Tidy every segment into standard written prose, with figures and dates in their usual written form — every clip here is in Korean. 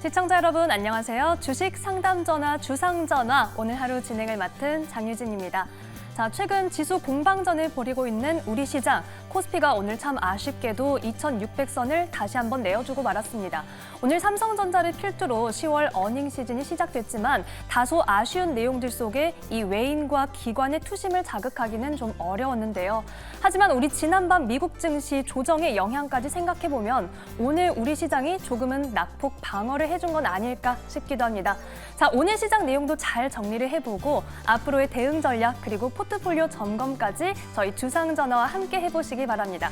시청자 여러분 안녕하세요. 주식 상담 전화 주상전화 오늘 하루 진행을 맡은 장유진입니다. 자, 최근 지수 공방전을 벌이고 있는 우리 시장. 코스피가 오늘 참 아쉽게도 2600선을 다시 한번 내어주고 말았습니다. 오늘 삼성전자를 필두로 10월 어닝 시즌이 시작됐지만 다소 아쉬운 내용들 속에 이 외인과 기관의 투심을 자극하기는 좀 어려웠는데요. 하지만 우리 지난밤 미국 증시 조정의 영향까지 생각해보면 오늘 우리 시장이 조금은 낙폭 방어를 해준 건 아닐까 싶기도 합니다. 자, 오늘 시장 내용도 잘 정리를 해보고 앞으로의 대응 전략 그리고 포트폴리오 점검까지 저희 주상전화와 함께 해보시기 바랍니다.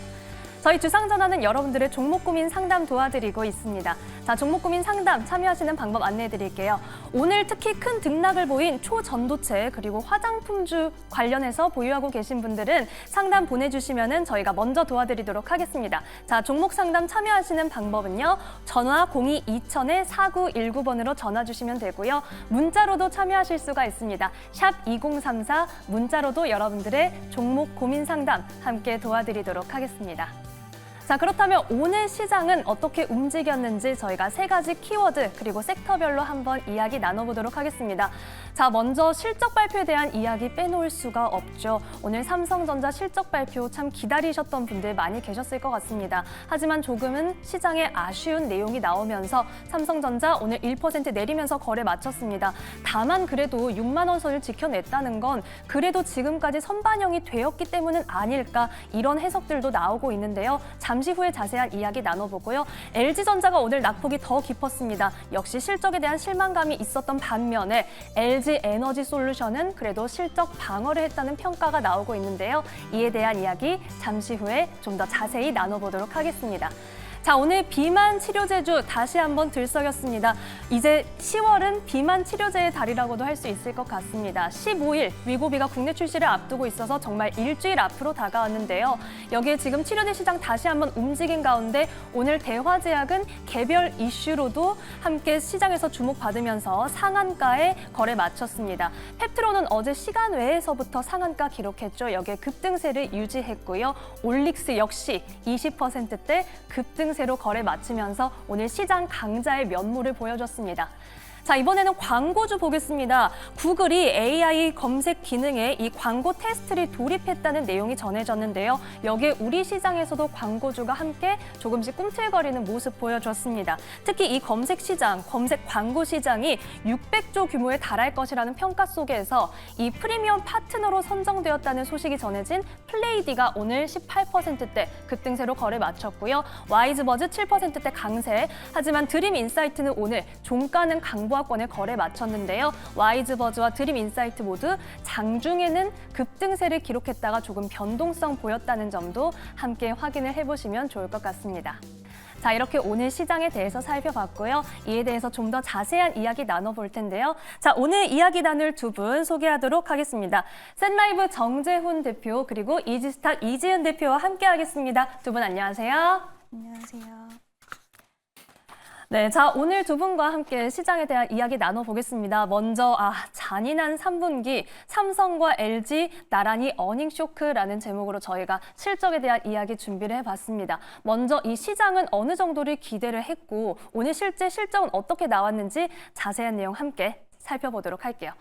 저희 주상전화는 여러분들의 종목 고민 상담 도와드리고 있습니다. 자, 종목 고민 상담 참여하시는 방법 안내해드릴게요. 오늘 특히 큰 등락을 보인 초전도체 그리고 화장품주 관련해서 보유하고 계신 분들은 상담 보내주시면 저희가 먼저 도와드리도록 하겠습니다. 자, 종목 상담 참여하시는 방법은요. 전화 02-2000-4919번으로 전화 주시면 되고요. 문자로도 참여하실 수가 있습니다. 샵 2034 문자로도 여러분들의 종목 고민 상담 함께 도와드리도록 하겠습니다. 자, 그렇다면 오늘 시장은 어떻게 움직였는지 저희가 세 가지 키워드 그리고 섹터별로 한번 이야기 나눠보도록 하겠습니다. 자, 먼저 실적 발표에 대한 이야기 빼놓을 수가 없죠. 오늘 삼성전자 실적 발표 참 기다리셨던 분들 많이 계셨을 것 같습니다. 하지만 조금은 시장에 아쉬운 내용이 나오면서 삼성전자 오늘 1% 내리면서 거래 마쳤습니다. 다만 그래도 6만 원 선을 지켜냈다는 건 그래도 지금까지 선반영이 되었기 때문은 아닐까 이런 해석들도 나오고 있는데요. 잠시 후에 자세한 이야기 나눠보고요. LG전자가 오늘 낙폭이 더 깊었습니다. 역시 실적에 대한 실망감이 있었던 반면에 LG에너지솔루션은 그래도 실적 방어를 했다는 평가가 나오고 있는데요. 이에 대한 이야기 잠시 후에 좀 더 자세히 나눠보도록 하겠습니다. 자, 오늘 비만 치료제주 다시 한번 들썩였습니다. 이제 10월은 비만 치료제의 달이라고도 할 수 있을 것 같습니다. 15일 위고비가 국내 출시를 앞두고 있어서 정말 일주일 앞으로 다가왔는데요. 여기에 지금 치료제 시장 다시 한번 움직인 가운데 오늘 대화제약은 개별 이슈로도 함께 시장에서 주목받으면서 상한가에 거래 마쳤습니다. 펩트론은 어제 시간 외에서부터 상한가 기록했죠. 여기에 급등세를 유지했고요. 올릭스 역시 20%대 급등 세로 거래 마치면서 오늘 시장 강자의 면모를 보여줬습니다. 자, 이번에는 광고주 보겠습니다. 구글이 AI 검색 기능에 이 광고 테스트를 도입했다는 내용이 전해졌는데요. 여기에 우리 시장에서도 광고주가 함께 조금씩 꿈틀거리는 모습 보여줬습니다. 특히 이 검색 시장, 검색 광고 시장이 600조 규모에 달할 것이라는 평가 속에서 이 프리미엄 파트너로 선정되었다는 소식이 전해진 플레이디가 오늘 18%대 급등세로 거래 마쳤고요. 와이즈버즈 7%대 강세. 하지만 드림인사이트는 오늘 종가는 강보합권에 거래 마쳤는데요. 와이즈버즈와 드림인사이트 모두 장중에는 급등세를 기록했다가 조금 변동성 보였다는 점도 함께 확인을 해보시면 좋을 것 같습니다. 자, 이렇게 오늘 시장에 대해서 살펴봤고요. 이에 대해서 좀 더 자세한 이야기 나눠볼 텐데요. 자, 오늘 이야기 나눌 두 분 소개하도록 하겠습니다. 샌라이브 정재훈 대표 그리고 이지스탁 이지은 대표와 함께하겠습니다. 두 분 안녕하세요. 안녕하세요. 네, 자, 오늘 두 분과 함께 시장에 대한 이야기 나눠보겠습니다. 먼저 잔인한 3분기 삼성과 LG 나란히 어닝 쇼크라는 제목으로 저희가 실적에 대한 이야기 준비를 해봤습니다. 먼저 이 시장은 어느 정도를 기대를 했고 오늘 실제 실적은 어떻게 나왔는지 자세한 내용 함께 살펴보도록 할게요.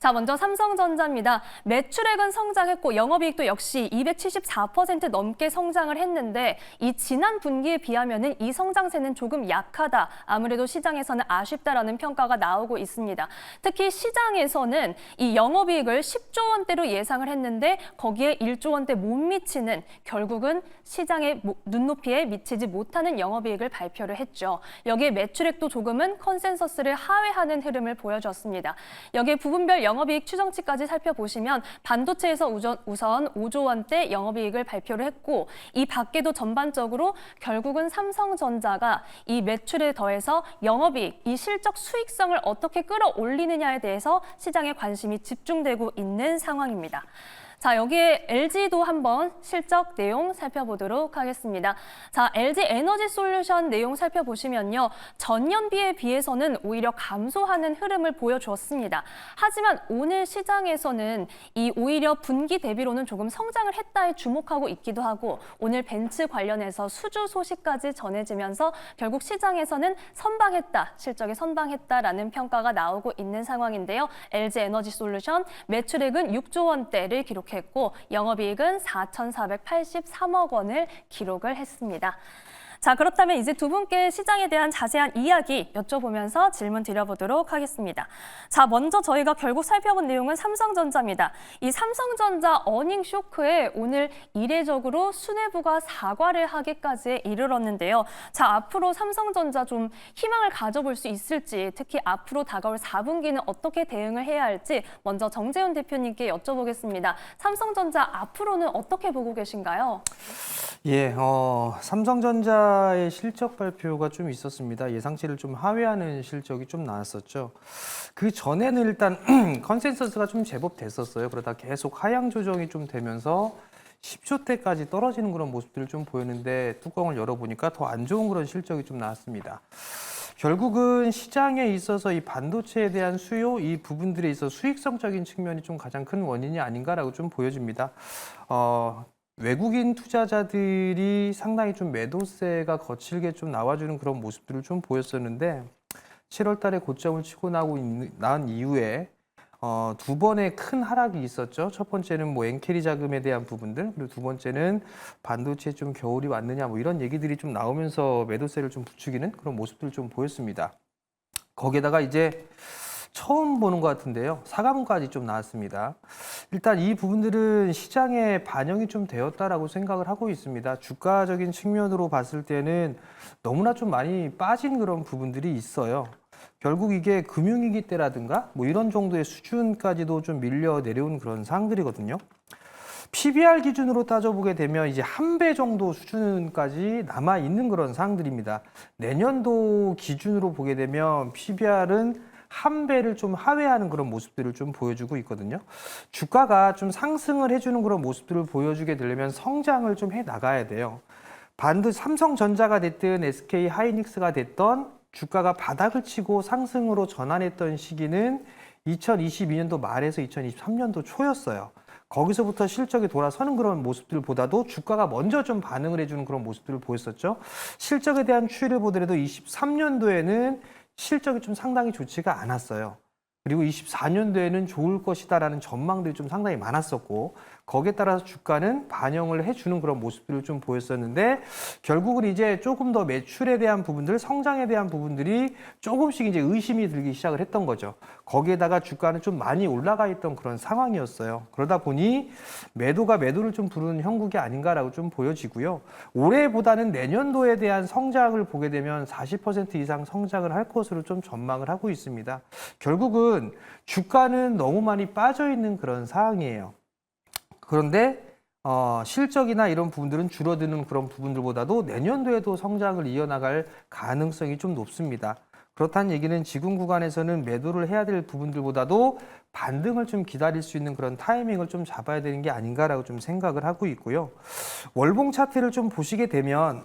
자, 먼저 삼성전자입니다. 매출액은 성장했고 영업이익도 역시 274% 넘게 성장을 했는데 이 지난 분기에 비하면은 이 성장세는 조금 약하다. 아무래도 시장에서는 아쉽다라는 평가가 나오고 있습니다. 특히 시장에서는 이 영업이익을 10조 원대로 예상을 했는데 거기에 1조 원대 못 미치는 결국은 시장의 눈높이에 미치지 못하는 영업이익을 발표를 했죠. 여기에 매출액도 조금은 컨센서스를 하회하는 흐름을 보여줬습니다. 여기에 부분별 영업이익 추정치까지 살펴보시면 반도체에서 우선 5조 원대 영업이익을 발표를 했고 이 밖에도 전반적으로 결국은 삼성전자가 이 매출에 더해서 영업이익, 이 실적 수익성을 어떻게 끌어올리느냐에 대해서 시장의 관심이 집중되고 있는 상황입니다. 자, 여기에 LG도 한번 실적 내용 살펴보도록 하겠습니다. 자, LG 에너지 솔루션 내용 살펴보시면요. 전년비에 비해서는 오히려 감소하는 흐름을 보여주었습니다. 하지만 오늘 시장에서는 이 오히려 분기 대비로는 조금 성장을 했다에 주목하고 있기도 하고 오늘 벤츠 관련해서 수주 소식까지 전해지면서 결국 시장에서는 선방했다, 실적에 선방했다라는 평가가 나오고 있는 상황인데요. LG 에너지 솔루션 매출액은 6조 원대를 기록했고 영업이익은 4,483억 원을 기록을 했습니다. 자, 그렇다면 이제 두 분께 시장에 대한 자세한 이야기 여쭤보면서 질문 드려보도록 하겠습니다. 자, 먼저 저희가 결국 살펴본 내용은 삼성전자입니다. 이 삼성전자 어닝 쇼크에 오늘 이례적으로 수뇌부가 사과를 하기까지 이르렀는데요. 자, 앞으로 삼성전자 좀 희망을 가져볼 수 있을지, 특히 앞으로 다가올 4분기는 어떻게 대응을 해야 할지 먼저 정재훈 대표님께 여쭤보겠습니다. 삼성전자 앞으로는 어떻게 보고 계신가요? 예, 삼성전자의 실적 발표가 좀 있었습니다. 예상치를 좀 하회하는 실적이 좀 나왔었죠. 그 전에는 일단 컨센서스가 좀 제법 됐었어요. 그러다 계속 하향 조정이 좀 되면서 10조대까지 떨어지는 그런 모습들을 좀 보였는데 뚜껑을 열어보니까 더 안 좋은 그런 실적이 좀 나왔습니다. 결국은 시장에 있어서 이 반도체에 대한 수요, 이 부분들에 있어서 수익성적인 측면이 좀 가장 큰 원인이 아닌가라고 좀 보여집니다. 외국인 투자자들이 상당히 좀 매도세가 거칠게 좀 나와주는 그런 모습들을 좀 보였었는데 7월 달에 고점을 치고 난 이후에 두 번의 큰 하락이 있었죠. 첫 번째는 뭐 엔캐리 자금에 대한 부분들, 그리고 두 번째는 반도체에 좀 겨울이 왔느냐 뭐 이런 얘기들이 좀 나오면서 매도세를 좀 부추기는 그런 모습들을 좀 보였습니다. 거기에다가 이제 처음 보는 것 같은데요. 사과문까지 좀 나왔습니다. 일단 이 부분들은 시장에 반영이 좀 되었다라고 생각을 하고 있습니다. 주가적인 측면으로 봤을 때는 너무나 좀 많이 빠진 그런 부분들이 있어요. 결국 이게 금융위기 때라든가 뭐 이런 정도의 수준까지도 좀 밀려 내려온 그런 상황들이거든요. PBR 기준으로 따져보게 되면 이제 한 배 정도 수준까지 남아 있는 그런 상황들입니다. 내년도 기준으로 보게 되면 PBR은 한 배를 좀 하회하는 그런 모습들을 좀 보여주고 있거든요. 주가가 좀 상승을 해주는 그런 모습들을 보여주게 되려면 성장을 좀 해 나가야 돼요. 삼성전자가 됐든 SK 하이닉스가 됐던 주가가 바닥을 치고 상승으로 전환했던 시기는 2022년도 말에서 2023년도 초였어요. 거기서부터 실적이 돌아서는 그런 모습들보다도 주가가 먼저 좀 반응을 해주는 그런 모습들을 보였었죠. 실적에 대한 추이를 보더라도 23년도에는 실적이 좀 상당히 좋지가 않았어요. 그리고 24년도에는 좋을 것이다라는 전망들이 좀 상당히 많았었고 거기에 따라서 주가는 반영을 해주는 그런 모습들을 좀 보였었는데 결국은 이제 조금 더 매출에 대한 부분들, 성장에 대한 부분들이 조금씩 이제 의심이 들기 시작을 했던 거죠. 거기에다가 주가는 좀 많이 올라가 있던 그런 상황이었어요. 그러다 보니 매도가 매도를 좀 부르는 형국이 아닌가라고 좀 보여지고요. 올해보다는 내년도에 대한 성장을 보게 되면 40% 이상 성장을 할 것으로 좀 전망을 하고 있습니다. 결국은 주가는 너무 많이 빠져 있는 그런 상황이에요. 그런데 실적이나 이런 부분들은 줄어드는 그런 부분들보다도 내년도에도 성장을 이어나갈 가능성이 좀 높습니다. 그렇다는 얘기는 지금 구간에서는 매도를 해야 될 부분들보다도 반등을 좀 기다릴 수 있는 그런 타이밍을 좀 잡아야 되는 게 아닌가라고 좀 생각을 하고 있고요. 월봉 차트를 좀 보시게 되면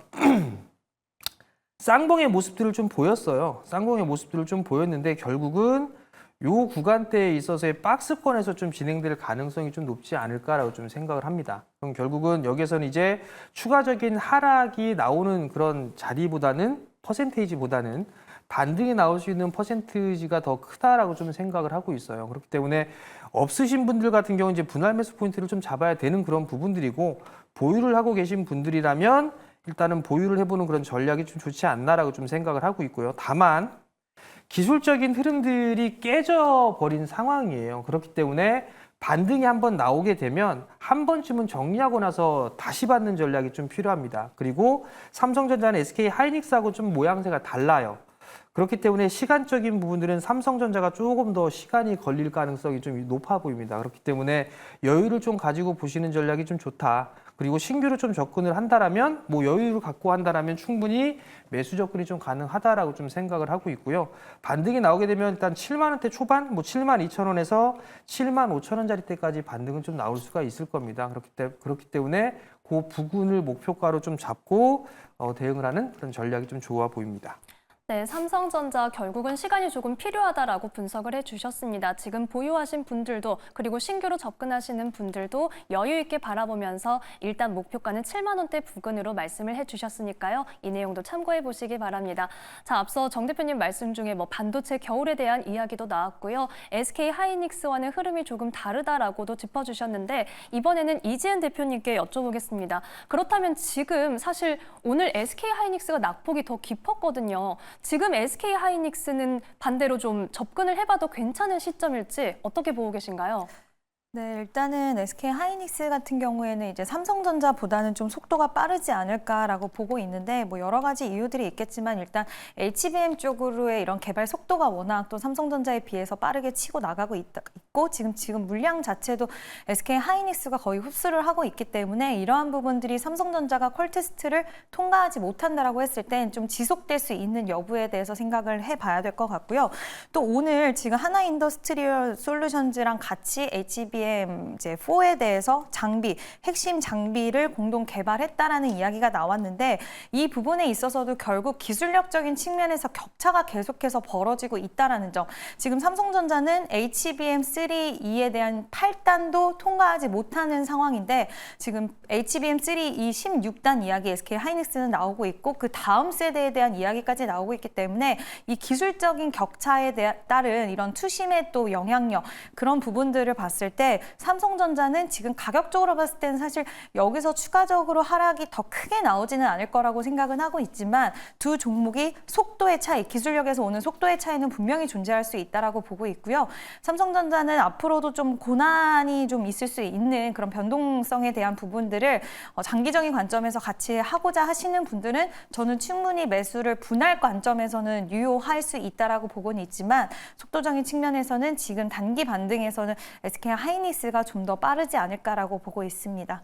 쌍봉의 모습들을 좀 보였어요. 쌍봉의 모습들을 좀 보였는데 결국은 요 구간대에 있어서의 박스권에서 좀 진행될 가능성이 좀 높지 않을까라고 좀 생각을 합니다. 그럼 결국은 여기서는 이제 추가적인 하락이 나오는 그런 자리보다는 퍼센테이지보다는 반등이 나올 수 있는 퍼센티지가 더 크다라고 좀 생각을 하고 있어요. 그렇기 때문에 없으신 분들 같은 경우 이제 분할 매수 포인트를 좀 잡아야 되는 그런 부분들이고 보유를 하고 계신 분들이라면 일단은 보유를 해보는 그런 전략이 좀 좋지 않나라고 좀 생각을 하고 있고요. 다만 기술적인 흐름들이 깨져버린 상황이에요. 그렇기 때문에 반등이 한번 나오게 되면 한 번쯤은 정리하고 나서 다시 받는 전략이 좀 필요합니다. 그리고 삼성전자는 SK 하이닉스하고 좀 모양새가 달라요. 그렇기 때문에 시간적인 부분들은 삼성전자가 조금 더 시간이 걸릴 가능성이 좀 높아 보입니다. 그렇기 때문에 여유를 좀 가지고 보시는 전략이 좀 좋다. 그리고 신규로 좀 접근을 한다라면 뭐 여유를 갖고 한다라면 충분히 매수 접근이 좀 가능하다라고 좀 생각을 하고 있고요. 반등이 나오게 되면 일단 7만 원대 초반, 뭐 7만 2천 원에서 7만 5천 원짜리 때까지 반등은 좀 나올 수가 있을 겁니다. 그렇기 때문에 그 부근을 목표가로 좀 잡고 대응을 하는 그런 전략이 좀 좋아 보입니다. 네, 삼성전자 결국은 시간이 조금 필요하다라고 분석을 해주셨습니다. 지금 보유하신 분들도 그리고 신규로 접근하시는 분들도 여유 있게 바라보면서 일단 목표가는 7만 원대 부근으로 말씀을 해주셨으니까요. 이 내용도 참고해 보시기 바랍니다. 자, 앞서 정 대표님 말씀 중에 뭐 반도체 겨울에 대한 이야기도 나왔고요. SK 하이닉스와는 흐름이 조금 다르다라고도 짚어주셨는데 이번에는 이지은 대표님께 여쭤보겠습니다. 그렇다면 지금 사실 오늘 SK 하이닉스가 낙폭이 더 깊었거든요. 지금 SK 하이닉스는 반대로 좀 접근을 해봐도 괜찮은 시점일지 어떻게 보고 계신가요? 네, 일단은 SK 하이닉스 같은 경우에는 이제 삼성전자보다는 좀 속도가 빠르지 않을까라고 보고 있는데 뭐 여러 가지 이유들이 있겠지만 일단 HBM 쪽으로의 이런 개발 속도가 워낙 또 삼성전자에 비해서 빠르게 치고 나가고 있고 지금 물량 자체도 SK 하이닉스가 거의 흡수를 하고 있기 때문에 이러한 부분들이 삼성전자가 퀄 테스트를 통과하지 못한다라고 했을 땐 좀 지속될 수 있는 여부에 대해서 생각을 해봐야 될 것 같고요. 또 오늘 지금 하나 인더스트리얼 솔루션즈랑 같이 HBM 이제 4에 대해서 핵심 장비를 공동 개발했다라는 이야기가 나왔는데 이 부분에 있어서도 결국 기술력적인 측면에서 격차가 계속해서 벌어지고 있다라는 점. 지금 삼성전자는 HBM3E에 대한 8단도 통과하지 못하는 상황인데 지금 HBM3E 16단 이야기 SK 하이닉스는 나오고 있고 그 다음 세대에 대한 이야기까지 나오고 있기 때문에 이 기술적인 격차에 따른 이런 투심의 또 영향력 그런 부분들을 봤을 때 삼성전자는 지금 가격적으로 봤을 때는 사실 여기서 추가적으로 하락이 더 크게 나오지는 않을 거라고 생각은 하고 있지만 두 종목이 속도의 차이, 기술력에서 오는 속도의 차이는 분명히 존재할 수 있다라고 보고 있고요. 삼성전자는 앞으로도 좀 고난이 좀 있을 수 있는 그런 변동성에 대한 부분들을 장기적인 관점에서 같이 하고자 하시는 분들은 저는 충분히 매수를 분할 관점에서는 유효할 수 있다라고 보고는 있지만 속도적인 측면에서는 지금 단기 반등에서는 SK 하이닉스가 좀 더 빠르지 않을까라고 보고 있습니다.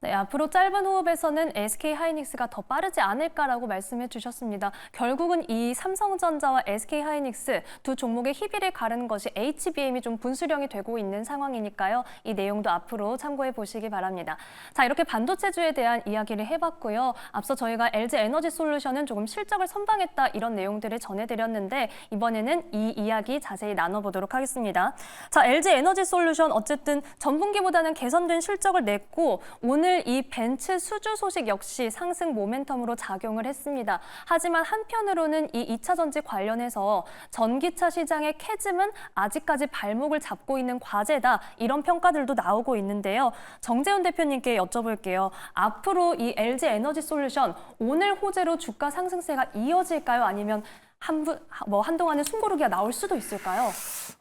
네, 앞으로 짧은 호흡에서는 SK 하이닉스가 더 빠르지 않을까라고 말씀해 주셨습니다. 결국은 이 삼성전자와 SK 하이닉스 두 종목의 희비를 가르는 것이 HBM이 좀 분수령이 되고 있는 상황이니까요. 이 내용도 앞으로 참고해 보시기 바랍니다. 자, 이렇게 반도체주에 대한 이야기를 해봤고요. 앞서 저희가 LG 에너지 솔루션은 조금 실적을 선방했다 이런 내용들을 전해드렸는데 이번에는 이 이야기 자세히 나눠보도록 하겠습니다. 자, LG 에너지 솔루션 어쨌든 전분기보다는 개선된 실적을 냈고 오늘 이 벤츠 수주 소식 역시 상승 모멘텀으로 작용을 했습니다. 하지만 한편으로는 이 2차 전지 관련해서 전기차 시장의 캐즘은 아직까지 발목을 잡고 있는 과제다. 이런 평가들도 나오고 있는데요. 정재훈 대표님께 여쭤볼게요. 앞으로 이 LG 에너지 솔루션 오늘 호재로 주가 상승세가 이어질까요? 아니면 한동안은 숨고르기가 나올 수도 있을까요?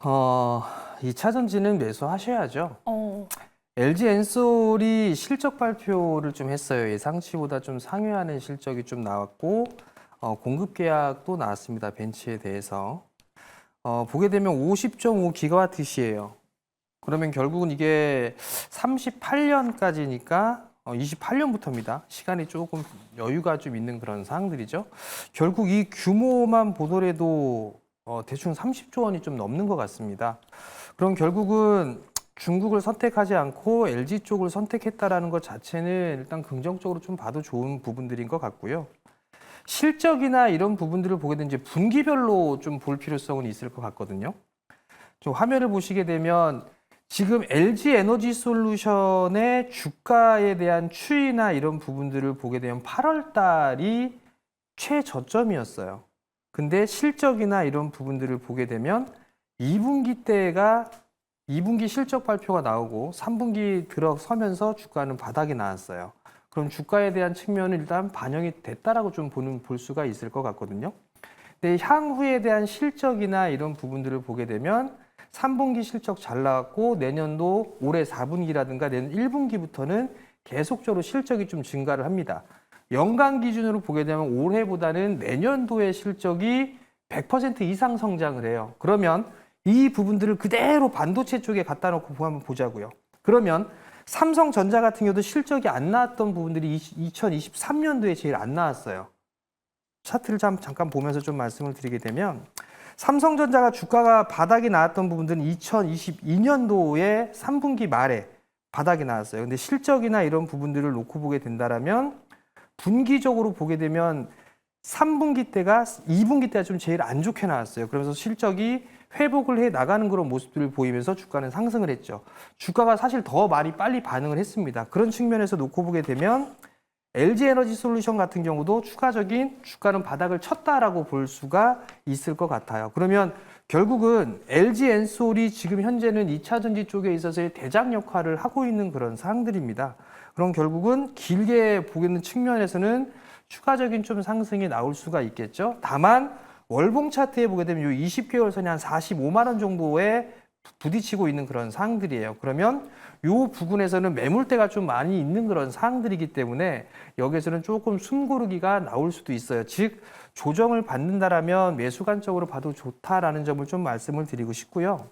2차 전지는 매수하셔야죠. LG 엔솔이 실적 발표를 좀 했어요. 예상치보다 좀 상회하는 실적이 좀 나왔고 공급 계약도 나왔습니다. 벤츠에 대해서. 보게 되면 50.5기가와트시예요. 그러면 결국은 이게 38년까지니까 28년부터입니다. 시간이 조금 여유가 좀 있는 그런 사항들이죠. 결국 이 규모만 보더라도 대충 30조 원이 좀 넘는 것 같습니다. 그럼 결국은 중국을 선택하지 않고 LG 쪽을 선택했다라는 것 자체는 일단 긍정적으로 좀 봐도 좋은 부분들인 것 같고요. 실적이나 이런 부분들을 보게 되면 이제 분기별로 좀 볼 필요성은 있을 것 같거든요. 좀 화면을 보시게 되면 지금 LG 에너지 솔루션의 주가에 대한 추이나 이런 부분들을 보게 되면 8월 달이 최저점이었어요. 근데 실적이나 이런 부분들을 보게 되면 2분기 실적 발표가 나오고 3분기 들어서면서 주가는 바닥이 나왔어요. 그럼 주가에 대한 측면은 일단 반영이 됐다라고 좀 볼 수가 있을 것 같거든요. 근데 향후에 대한 실적이나 이런 부분들을 보게 되면 3분기 실적 잘 나왔고 내년도 올해 4분기라든가 내년 1분기부터는 계속적으로 실적이 좀 증가를 합니다. 연간 기준으로 보게 되면 올해보다는 내년도의 실적이 100% 이상 성장을 해요. 그러면 이 부분들을 그대로 반도체 쪽에 갖다 놓고 한번 보자고요. 그러면 삼성전자 같은 경우도 실적이 안 나왔던 부분들이 2023년도에 제일 안 나왔어요. 차트를 잠깐 보면서 좀 말씀을 드리게 되면 삼성전자가 주가가 바닥이 나왔던 부분들은 2022년도에 3분기 말에 바닥이 나왔어요. 근데 실적이나 이런 부분들을 놓고 보게 된다라면 분기적으로 보게 되면 3분기 때가 2분기 때가 좀 제일 안 좋게 나왔어요. 그러면서 실적이 회복을 해 나가는 그런 모습들을 보이면서 주가는 상승을 했죠. 주가가 사실 더 많이 빨리 반응을 했습니다. 그런 측면에서 놓고 보게 되면 LG에너지솔루션 같은 경우도 추가적인 주가는 바닥을 쳤다라고 볼 수가 있을 것 같아요. 그러면 결국은 LG엔솔이 지금 현재는 2차 전지 쪽에 있어서의 대장 역할을 하고 있는 그런 사항들입니다. 그럼 결국은 길게 보겠는 측면에서는 추가적인 좀 상승이 나올 수가 있겠죠. 다만 월봉 차트에 보게 되면 이 20개월 선이 한 45만 원 정도에 부딪히고 있는 그런 사항들이에요. 그러면 이 부분에서는 매물대가 좀 많이 있는 그런 사항들이기 때문에 여기에서는 조금 숨고르기가 나올 수도 있어요. 즉 조정을 받는다라면 매수 관점으로 봐도 좋다라는 점을 좀 말씀을 드리고 싶고요.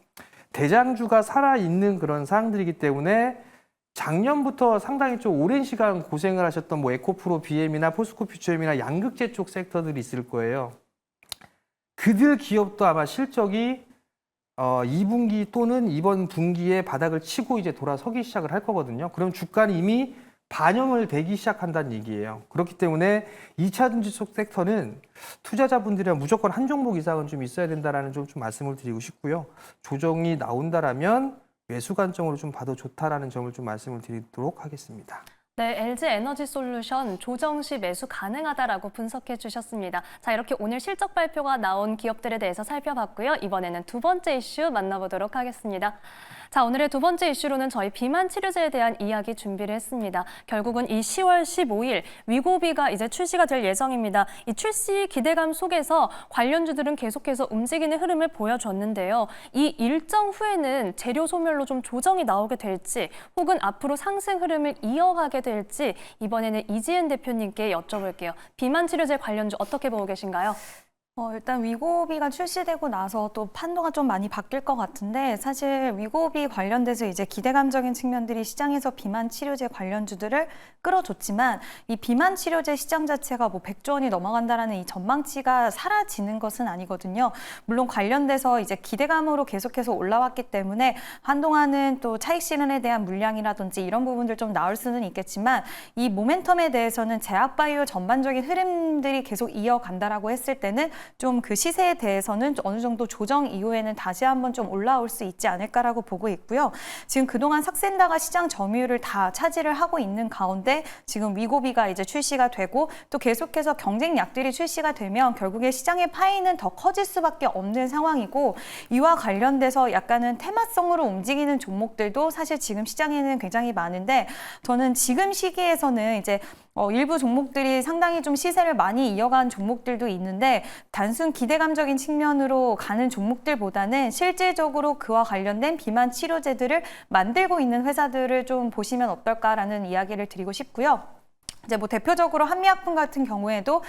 대장주가 살아있는 그런 사항들이기 때문에 작년부터 상당히 좀 오랜 시간 고생을 하셨던 뭐 에코프로 BM이나 포스코 퓨처엠이나 양극재 쪽 섹터들이 있을 거예요. 그들 기업도 아마 실적이 2분기 또는 이번 분기에 바닥을 치고 이제 돌아서기 시작을 할 거거든요. 그럼 주가는 이미 반영을 되기 시작한다는 얘기예요. 그렇기 때문에 2차 전지 쪽 섹터는 투자자분들이랑 무조건 한 종목 이상은 좀 있어야 된다라는 좀 말씀을 드리고 싶고요. 조정이 나온다라면 매수 관점으로 좀 봐도 좋다라는 점을 좀 말씀을 드리도록 하겠습니다. 네, LG에너지솔루션 조정 시 매수 가능하다라고 분석해 주셨습니다. 자, 이렇게 오늘 실적 발표가 나온 기업들에 대해서 살펴봤고요. 이번에는 두 번째 이슈 만나보도록 하겠습니다. 자, 오늘의 두 번째 이슈로는 저희 비만 치료제에 대한 이야기 준비를 했습니다. 결국은 이 10월 15일 위고비가 이제 출시가 될 예정입니다. 이 출시 기대감 속에서 관련주들은 계속해서 움직이는 흐름을 보여줬는데요. 이 일정 후에는 재료 소멸로 좀 조정이 나오게 될지 혹은 앞으로 상승 흐름을 이어가게 될지 이번에는 이지은 대표님께 여쭤볼게요. 비만 치료제 관련주 어떻게 보고 계신가요? 일단 위고비가 출시되고 나서 또 판도가 좀 많이 바뀔 것 같은데 사실 위고비 관련돼서 이제 기대감적인 측면들이 시장에서 비만 치료제 관련주들을 끌어줬지만 이 비만 치료제 시장 자체가 뭐 100조 원이 넘어간다라는 이 전망치가 사라지는 것은 아니거든요. 물론 관련돼서 이제 기대감으로 계속해서 올라왔기 때문에 한동안은 또 차익 실현에 대한 물량이라든지 이런 부분들 좀 나올 수는 있겠지만 이 모멘텀에 대해서는 제약바이오 전반적인 흐름들이 계속 이어간다라고 했을 때는 좀 그 시세에 대해서는 어느 정도 조정 이후에는 다시 한번 좀 올라올 수 있지 않을까라고 보고 있고요. 지금 그동안 삭센다가 시장 점유율을 다 차지를 하고 있는 가운데 지금 위고비가 이제 출시가 되고 또 계속해서 경쟁약들이 출시가 되면 결국에 시장의 파이는 더 커질 수밖에 없는 상황이고 이와 관련돼서 약간은 테마성으로 움직이는 종목들도 사실 지금 시장에는 굉장히 많은데 저는 지금 시기에서는 이제 일부 종목들이 상당히 좀 시세를 많이 이어간 종목들도 있는데 단순 기대감적인 측면으로 가는 종목들보다는 실질적으로 그와 관련된 비만 치료제들을 만들고 있는 회사들을 좀 보시면 어떨까라는 이야기를 드리고 싶고요. 이제 뭐 대표적으로 한미약품 같은 경우에도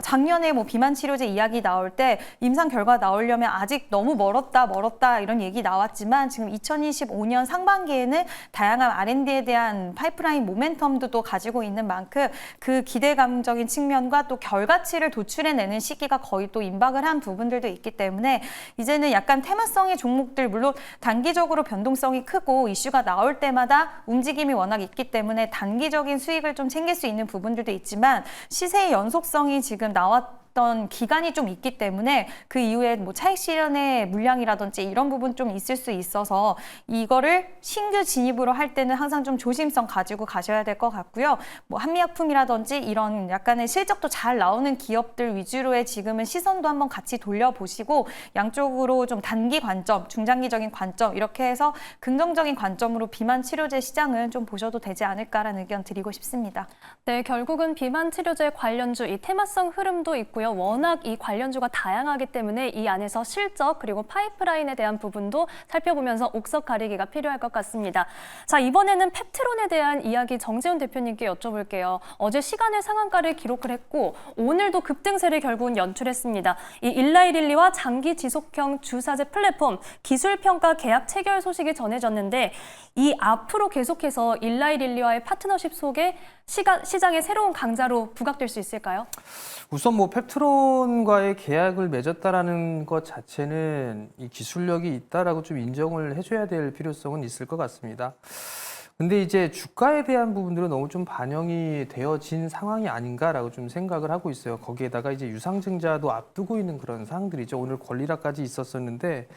작년에 뭐 비만 치료제 이야기 나올 때 임상 결과 나오려면 아직 너무 멀었다 이런 얘기 나왔지만 지금 2025년 상반기에는 다양한 R&D에 대한 파이프라인 모멘텀도 또 가지고 있는 만큼 그 기대감적인 측면과 또 결과치를 도출해내는 시기가 거의 또 임박을 한 부분들도 있기 때문에 이제는 약간 테마성의 종목들 물론 단기적으로 변동성이 크고 이슈가 나올 때마다 움직임이 워낙 있기 때문에 단기적인 수익을 좀 챙길 수 있는 부분들도 있지만 시세의 연속성이 지금 나왔던 기간이 좀 있기 때문에 그 이후에 뭐 차익 실현의 물량이라든지 이런 부분 좀 있을 수 있어서 이거를 신규 진입으로 할 때는 항상 좀 조심성 가지고 가셔야 될 것 같고요. 뭐 한미약품이라든지 이런 약간의 실적도 잘 나오는 기업들 위주로의 지금은 시선도 한번 같이 돌려보시고 양쪽으로 좀 단기 관점, 중장기적인 관점 이렇게 해서 긍정적인 관점으로 비만 치료제 시장은 좀 보셔도 되지 않을까라는 의견 드리고 싶습니다. 네, 결국은 비만 치료제 관련주 이 테마성 흐름도 있고요. 같은데요. 워낙 이 관련주가 다양하기 때문에 이 안에서 실적 그리고 파이프라인에 대한 부분도 살펴보면서 옥석 가리기가 필요할 것 같습니다. 자, 이번에는 펩트론에 대한 이야기 정재훈 대표님께 여쭤볼게요. 어제 시간의 상한가를 기록을 했고 오늘도 급등세를 결국은 연출했습니다. 이 일라이릴리와 장기 지속형 주사제 플랫폼 기술평가 계약 체결 소식이 전해졌는데 이 앞으로 계속해서 일라이릴리와의 파트너십 속에 시장의 새로운 강자로 부각될 수 있을까요? 우선 뭐 펩트론과의 계약을 맺었다라는 것 자체는 이 기술력이 있다라고 좀 인정을 해줘야 될 필요성은 있을 것 같습니다. 근데 이제 주가에 대한 부분들은 너무 좀 반영이 되어진 상황이 아닌가라고 좀 생각을 하고 있어요. 거기에다가 이제 유상증자도 앞두고 있는 그런 상황들이죠. 오늘 권리락까지 있었었는데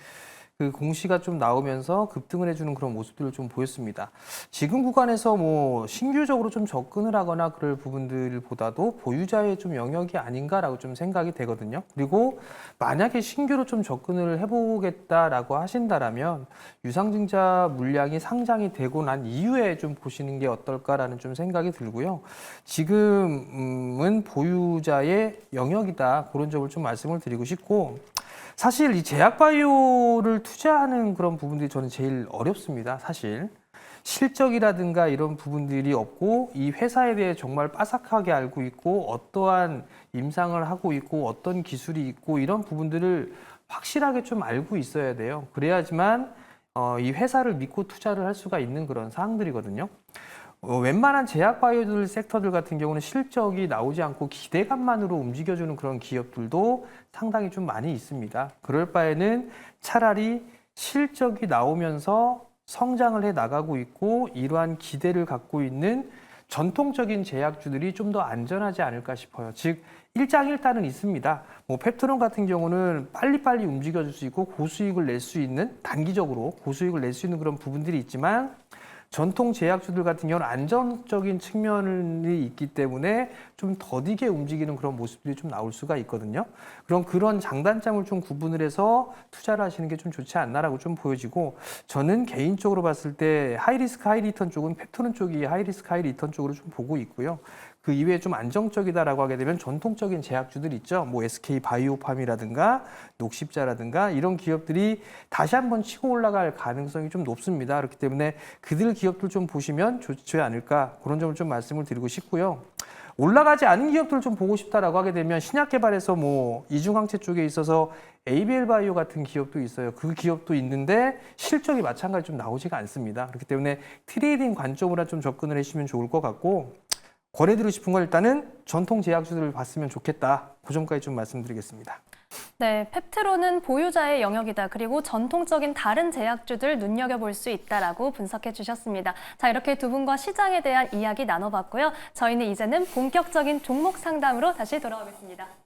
그 공시가 좀 나오면서 급등을 해주는 그런 모습들을 좀 보였습니다. 지금 구간에서 뭐 신규적으로 좀 접근을 하거나 그럴 부분들보다도 보유자의 좀 영역이 아닌가라고 좀 생각이 되거든요. 그리고 만약에 신규로 좀 접근을 해보겠다라고 하신다라면 유상증자 물량이 상장이 되고 난 이후에 좀 보시는 게 어떨까라는 좀 생각이 들고요. 지금은 보유자의 영역이다. 그런 점을 좀 말씀을 드리고 싶고 사실 이 제약바이오를 투자하는 그런 부분들이 저는 제일 어렵습니다. 사실 실적이라든가 이런 부분들이 없고 이 회사에 대해 정말 빠삭하게 알고 있고 어떠한 임상을 하고 있고 어떤 기술이 있고 이런 부분들을 확실하게 좀 알고 있어야 돼요. 그래야지만 이 회사를 믿고 투자를 할 수가 있는 그런 사항들이거든요. 웬만한 제약바이오들 섹터들 같은 경우는 실적이 나오지 않고 기대감만으로 움직여주는 그런 기업들도 상당히 좀 많이 있습니다. 그럴 바에는 차라리 실적이 나오면서 성장을 해 나가고 있고 이러한 기대를 갖고 있는 전통적인 제약주들이 좀 더 안전하지 않을까 싶어요. 즉 일장일단은 있습니다. 뭐 펩트론 같은 경우는 빨리빨리 움직여줄 수 있고 고수익을 낼 수 있는 단기적으로 고수익을 낼 수 있는 그런 부분들이 있지만 전통 제약주들 같은 경우는 안정적인 측면이 있기 때문에 좀 더디게 움직이는 그런 모습들이 좀 나올 수가 있거든요. 그럼 그런 장단점을 좀 구분을 해서 투자를 하시는 게 좀 좋지 않나라고 좀 보여지고 저는 개인적으로 봤을 때 하이리스크 하이리턴 쪽은 펩트론 쪽이 하이리스크 하이리턴 쪽으로 좀 보고 있고요. 그 이외에 좀 안정적이다라고 하게 되면 전통적인 제약주들 있죠. 뭐 SK 바이오팜이라든가 녹십자라든가 이런 기업들이 다시 한번 치고 올라갈 가능성이 좀 높습니다. 그렇기 때문에 그들 기업들 좀 보시면 좋지 않을까 그런 점을 좀 말씀을 드리고 싶고요. 올라가지 않은 기업들을 좀 보고 싶다라고 하게 되면 신약 개발에서 뭐 이중항체 쪽에 있어서 ABL 바이오 같은 기업도 있어요. 그 기업도 있는데 실적이 마찬가지로 좀 나오지가 않습니다. 그렇기 때문에 트레이딩 관점으로 좀 접근을 해주시면 좋을 것 같고 거래드리고 싶은 건 일단은 전통 제약주들을 봤으면 좋겠다. 그 점까지 좀 말씀드리겠습니다. 네, 펩트론은 보유자의 영역이다. 그리고 전통적인 다른 제약주들 눈여겨볼 수 있다라고 분석해 주셨습니다. 자, 이렇게 두 분과 시장에 대한 이야기 나눠봤고요. 저희는 이제는 본격적인 종목 상담으로 다시 돌아오겠습니다.